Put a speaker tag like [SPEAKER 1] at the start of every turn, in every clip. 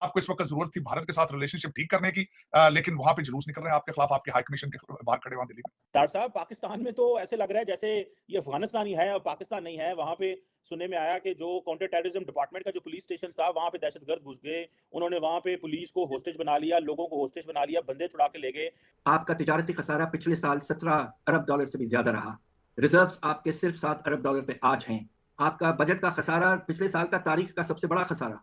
[SPEAKER 1] आपको इस वक्त जरूरत थी भारत के साथ रिलेशनशिप ठीक करने की, लेकिन वहां पे जुलूस निकल रहे हैं आपके खिलाफ, आपके हाई कमीशन के बाहर खड़े वहां दिल्ली में।
[SPEAKER 2] डॉक्टर साहब, पाकिस्तान में तो ऐसे लग रहा है जैसे ये अफ़गानिस्तान ही है और पाकिस्तान नहीं है। वहाँ पे सुनने में आया कि जो काउंटर टेररिज्म डिपार्टमेंट का जो पुलिस स्टेशन था, वहाँ पे दहशतगर्द घुस गए। उन्होंने वहाँ पे पुलिस को होस्टेज बना लिया, लोगों को होस्टेज बना लिया, बंदे छुड़ा के ले गए।
[SPEAKER 3] आपका तिजारती खसारा पिछले साल 17 अरब डॉलर से भी ज्यादा रहा। रिजर्व्स आपके सिर्फ 7 अरब डॉलर पे आज हैं। आपका बजट का खसारा पिछले साल का तारीख का सबसे बड़ा खसारा।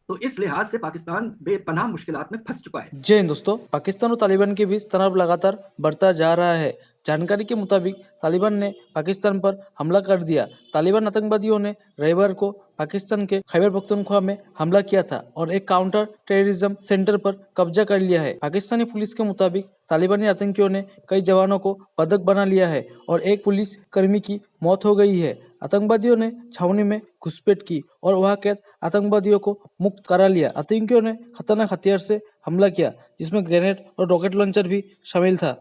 [SPEAKER 3] तो इस लिहाज से पाकिस्तान बेपनाह मुश्किलात में फंस चुका है।
[SPEAKER 4] जय हिंद दोस्तों, पाकिस्तान और तालिबान के बीच तनाव लगातार बढ़ता जा रहा है। जानकारी के मुताबिक तालिबान ने पाकिस्तान पर हमला कर दिया। तालिबान आतंकवादियों ने रविवार को पाकिस्तान के खैबर पख्तूनख्वा में हमला किया था और एक काउंटर टेररिज्म सेंटर पर कब्जा कर लिया है। पाकिस्तानी पुलिस के मुताबिक तालिबानी आतंकियों ने कई जवानों को बंधक बना लिया है और एक पुलिस कर्मी की मौत हो गई है। आतंकवादियों ने छावनी में घुसपैठ की और वहां कैद आतंकवादियों को मुक्त करा लिया। आतंकियों ने खतरनाक हथियार से हमला किया, जिसमें ग्रेनेड और रॉकेट लॉन्चर भी शामिल था।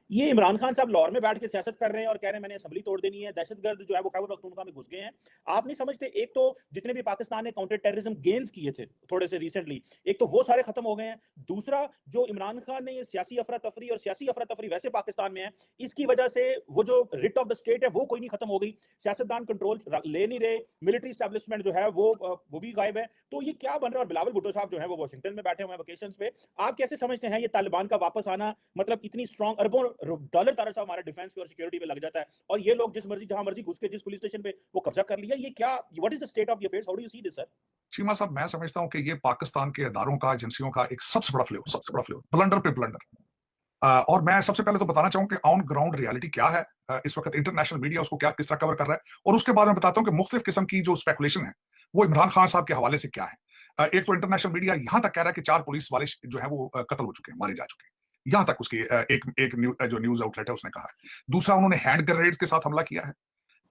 [SPEAKER 2] ये इमरान खान साहब लाहौर में बैठ के सियासत कर रहे हैं और कह रहे हैं मैंने असेंबली तोड़ देनी है। दहशतगर्द जो है वो खैबर पख्तूनख्वा में घुस गए हैं। आप नहीं समझते, एक तो जितने भी पाकिस्तान ने काउंटर टेररिज्म गेन्स किए थे थोड़े से रिसेंटली, एक तो वो सारे खत्म हो गए हैं। दूसरा, जो इमरान खान ने ये सियासी अफरा तफरी, और सियासी अफरा तफरी वैसे पाकिस्तान में है, इसकी वजह से वो जो रिट ऑफ द स्टेट है वो कोई नहीं खत्म हो गई। सियासतदान कंट्रोल ले नहीं रहे, मिलिट्री एस्टेब्लिशमेंट जो है वो भी गायब है। तो ये क्या बन रहा है? और बिलावल भुट्टो साहब जो है वो वाशिंगटन में बैठे हुए हैं वेकेशंस पे। आप कैसे समझते हैं ये तालिबान का वापस आना? मतलब इतनी स्ट्रॉन्ग अरबों डॉलर तारा हमारे डिफेंस पे और सिक्योरिटी पे लग जाता है, और ये लोग जिस मर्जी जहां मर्जी घुस के जिस पुलिस स्टेशन पे वो कब्जा कर लिया। ये क्या, what is the state of the affairs? How do you see this sir?
[SPEAKER 1] Cheema साहब, मैं समझता हूं कि ये पाकिस्तान के इदारों का, एजेंसियों का एक सबसे बड़ा फ्लेवर, ब्लंडर पे ब्लंडर। और मैं सबसे पहले तो बताना चाहूं कि ऑन ग्राउंड रियलिटी क्या है, इस वक्त इंटरनेशनल मीडिया उसको क्या किस तरह कवर कर रहा है, और उसके बाद मैं बताता हूं कि मुख्तलिफ किस्म की जो स्पेकुलेशन है वो इमरान खान साहब के हवाले से क्या है। एक तो इंटरनेशनल मीडिया यहां तक कह रहा है कि 4 पुलिस वाले जो है वो कत्ल हो चुके हैं, मारे जा चुके हैं। यहां तक उसकी एक जो न्यूज आउटलेट है उसने कहा है। दूसरा, उन्होंने हैंड ग्रेनेड्स के साथ हमला किया है।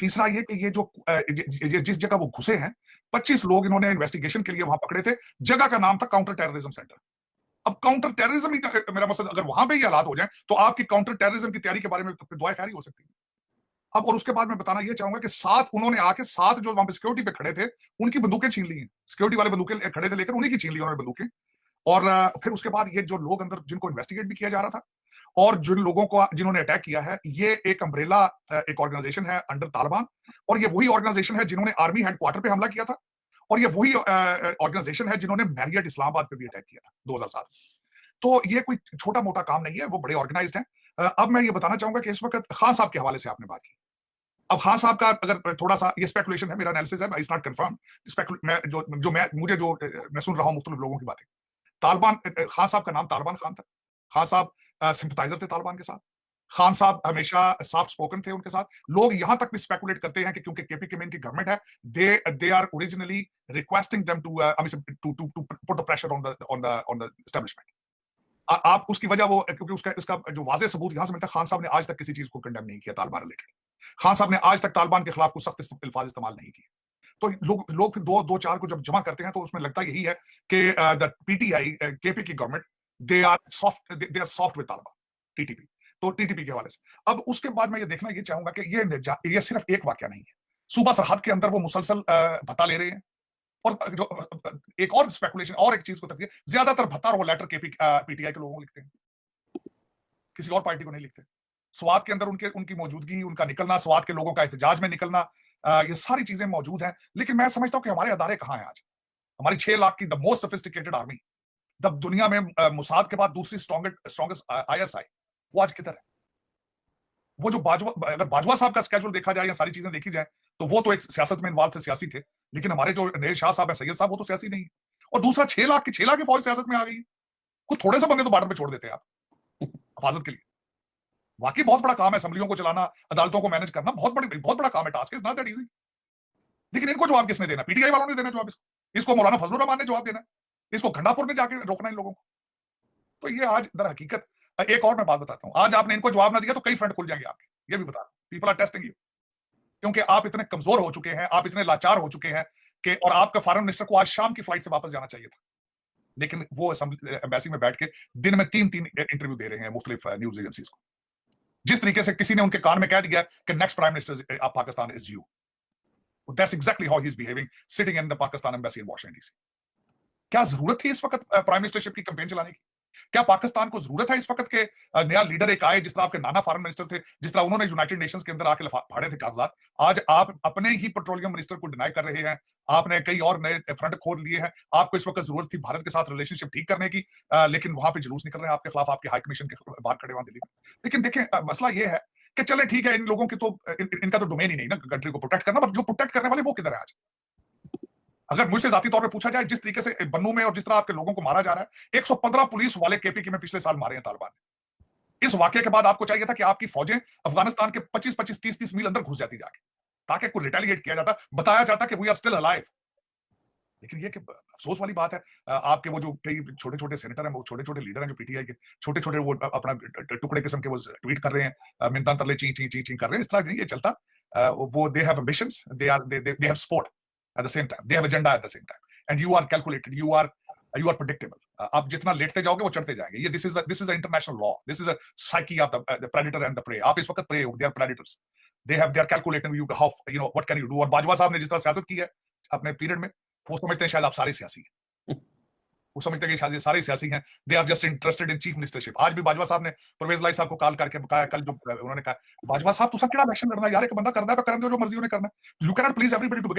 [SPEAKER 1] तीसरा ये कि ये जो ये जिस जगह वो घुसे हैं, 25 लोग इन्होंने इन्वेस्टिगेशन के लिए वहां पकड़े थे। जगह का नाम था काउंटर टेररिज्म सेंटर। अब काउंटर टेररिज्म ही मेरा मकसद, अगर वहां पे ये हालात हो जाएं तो आपकी काउंटर टेररिज्म की तैयारी के बारे में तो दुआ खैर ही हो सकती है। अब और उसके बाद मैं बताना ये चाहूंगा कि 7 उन्होंने आके 7 जो वहां पे सिक्योरिटी पे खड़े थे उनकी बंदूकें छीन ली हैं। सिक्योरिटी वाले बंदूकें खड़े थे लेकर उन्हीं की छीन ली उन्होंने बंदूकें। और फिर उसके बाद ये जो लोग अंदर जिनको इन्वेस्टिगेट भी किया जा रहा था, और जिन लोगों को जिन्होंने अटैक किया है, ये एक अम्ब्रेला एक ऑर्गेनाइजेशन है अंडर तालिबान, और ये वही ऑर्गेनाइजेशन है जिन्होंने आर्मी हेडक्वार्टर पे हमला किया था, और ये वही ऑर्गेनाइजेशन है जिन्होंने मैरियट इस्लामाबाद पे भी अटैक किया था 2007। तो ये कोई छोटा मोटा काम नहीं है, वो बड़े ऑर्गेनाइज्ड हैं। अब मैं ये बताना चाहूंगा कि इस वक्त खान साहब के हवाले से आपने बात की। अब खान साहब का अगर थोड़ा सा ये स्पेकुलेशन है, मेरा एनालिसिस है, इट्स नॉट कंफर्म। मैं मैं सुन रहा हूं मुख्तलिफ लोगों की बातें। तालिबान, खान साहब का नाम तालिबान खान था। खान साहब सिंपथाइजर थे तालिबान के साथ। खान साहब हमेशा सॉफ्ट स्पोकन थे उनके साथ। लोग यहां तक भी स्पेकुलेट करते हैं कि क्योंकि केपीके में इनकी गवर्नमेंट है, they are originally requesting them to put the pressure on the establishment. आप उसकी वजह वो, क्योंकि उसका इसका जो वाज़ेह सबूत यहां से मिलता है, खान साहब ने आज तक किसी चीज को कंडेम नहीं किया तालिबान रिलेटेड। खान साहब ने आज तक तालिबान के खिलाफ कुछ सख्त अल्फाज इस्तेमाल नहीं किए। तो लोग फिर दो चार को जब जमा करते हैं तो उसमें लगता यही है कि द पीटीआई, केपी की government, they are soft with Taliban, TTP. तो टीटीपी के हवाले से अब उसके बाद मैं ये देखना ये चाहूंगा कि ये सिर्फ एक वाकया नहीं है। सूबा सरहद के अंदर वो मुसलसल भत्ता ले रहे हैं, और जो एक और स्पेकुलेशन और एक चीज को तक, ज्यादातर भत्ता और वो लेटर पीटीआई के लोगों को लिखते हैं, किसी और पार्टी को नहीं लिखते। स्वात के अंदर उनकी मौजूदगी, उनका निकलना, स्वात के लोगों का एहतजाज में निकलना, ये सारी चीजें मौजूद हैं। लेकिन मैं समझता हूं कि हमारे अदारे कहां हैं आज। हमारी 6 लाख की the most sophisticated army, the दुनिया में मुसाद के बाद दूसरी स्ट्रॉन्गेस्ट आईएसआई, वो आज किधर है? वो जो अगर बाजवा साहब का स्केड्यूल देखा जाए या सारी चीजें देखी जाए, तो वो तो एक सियासत में इन्वॉल्व थे, सियासी थे। लेकिन हमारे जो नए शाह साहब है, सैयद साहब, वो तो सियासी नहीं है। और दूसरा, 6 लाख की फौज सियासत में आ गई है। कुछ थोड़े से बंदे तो बॉर्डर पे छोड़ देते हैं आप हिफाजत के लिए। वाकई बहुत बड़ा काम है असेंबलियों को चलाना, अदालतों को मैनेज करना, बहुत बड़ा काम है, task is not that easy. लेकिन इनको जवाब किसने देना? पीटीआई वालों ने देना जवाब। इसको मौलाना फजलुर रहमान ने जवाब देना है, इसको घंडापुर में जाके रोकना इन लोगों को। तो ये आज दर हकीकत, एक और मैं बात बताता हूं, आज आपने इनको जवाब ना दिया तो कई फ्रंट खुल जाएंगे आपके, ये भी बता रहा हूं। पीपल आर टेस्टिंग यू, क्योंकि आप इतने कमजोर हो चुके हैं, आप इतने लाचार हो चुके हैं कि, और आपका फॉरेन मिनिस्टर को आज शाम की फ्लाइट से वापस जाना चाहिए था, लेकिन वो एम्बेसी में बैठ के दिन में 3-3 इंटरव्यू दे रहे हैं मुख्तलिफ न्यूज एजेंसीज को। जिस तरीके से किसी ने उनके कान में कह दिया कि next prime minister of Pakistan is you, that's exactly how he is behaving sitting in the Pakistan embassy in Washington DC. क्या जरूरत थी इस वक्त प्राइम मिनिस्टरशिप की कैंपेन चलाने की? क्या पाकिस्तान को जरूरत है इस वक्त के नया लीडर एक आए, जिस तरह आपके नाना फॉरेन मिनिस्टर थे, जिस तरह उन्होंने यूनाइटेड नेशंस के अंदर आके फाड़े थे कागजात, आज आप अपने ही पेट्रोलियम मिनिस्टर को डिनाई कर रहे हैं, आपने कई और नए फ्रंट खोल लिए हैं, आपको इस वक्त जरूरत थी भारत के साथ रिलेशनशिप ठीक करने की, लेकिन वहां पे जुलूस निकल रहे हैं आपके खिलाफ, आपके हाई कमीशन के बाहर खड़े वहां दिल्ली में। लेकिन देखें, मसला ये है कि चले ठीक है, इन लोगों की तो इनका तो डोमेन ही नहीं ना कंट्री को प्रोटेक्ट करना, बट जो प्रोटेक्ट करने वाले वो किधर है आज? अगर मुझसे जाती तौर पे पूछा जाए, जिस तरीके से बन्नू में और जिस तरह आपके लोगों को मारा जा रहा है, 115 पुलिस वाले केपीके में पिछले साल मारे हैं तालिबान ने। इस वाकये के बाद आपको चाहिए था कि आपकी फौजें अफगानिस्तान के 25-25, 30-30 मील अंदर घुस जाती जाके, ताकि कोई रिटेलिएट किया जाता, बताया जाता कि वी आर स्टिल अलाइव। लेकिन ये कि अफसोस वाली बात है, आपके वो जो कई छोटे-छोटे सेनेटर हैं, वो छोटे-छोटे लीडर हैं जो पीटीआई के, छोटे-छोटे वो अपना टुकड़े किस्म के वो ट्वीट कर रहे हैं, मिन्नतां तरले ची ची ची ची कर रहे हैं। इस तरह नहीं ये चलता। वो they have ambitions, they have support at the same time, they have agenda at the same time, and you are calculated, you are predictable. आप जितना लेटते जाओगे वो चढ़ते जाएंगे। ये this is a international law, this is a psyche of the predator and the prey. आप इस वक्त प्रे हो, they are predators, they are calculating you how what can you do. और बाजवा साहब ने जिस तरह सियासत की है अपने पीरियड में, वो समझते हैं शायद आप सारे सियासी हैं, वो समझते हैं कि शायद ये सारे सियासी हैं, they are just interested in chief ministership. आज भी बाजवा साहब ने परवेज लाई साहब को कॉल करके कहा, कल जो उन्होंने कहा, बाजवा साहब तुसा केड़ा इलेक्शन लड़ना यार, एक बंदा करना है तो करन दो जो मर्जी उन्हें करना, you can not please everybody to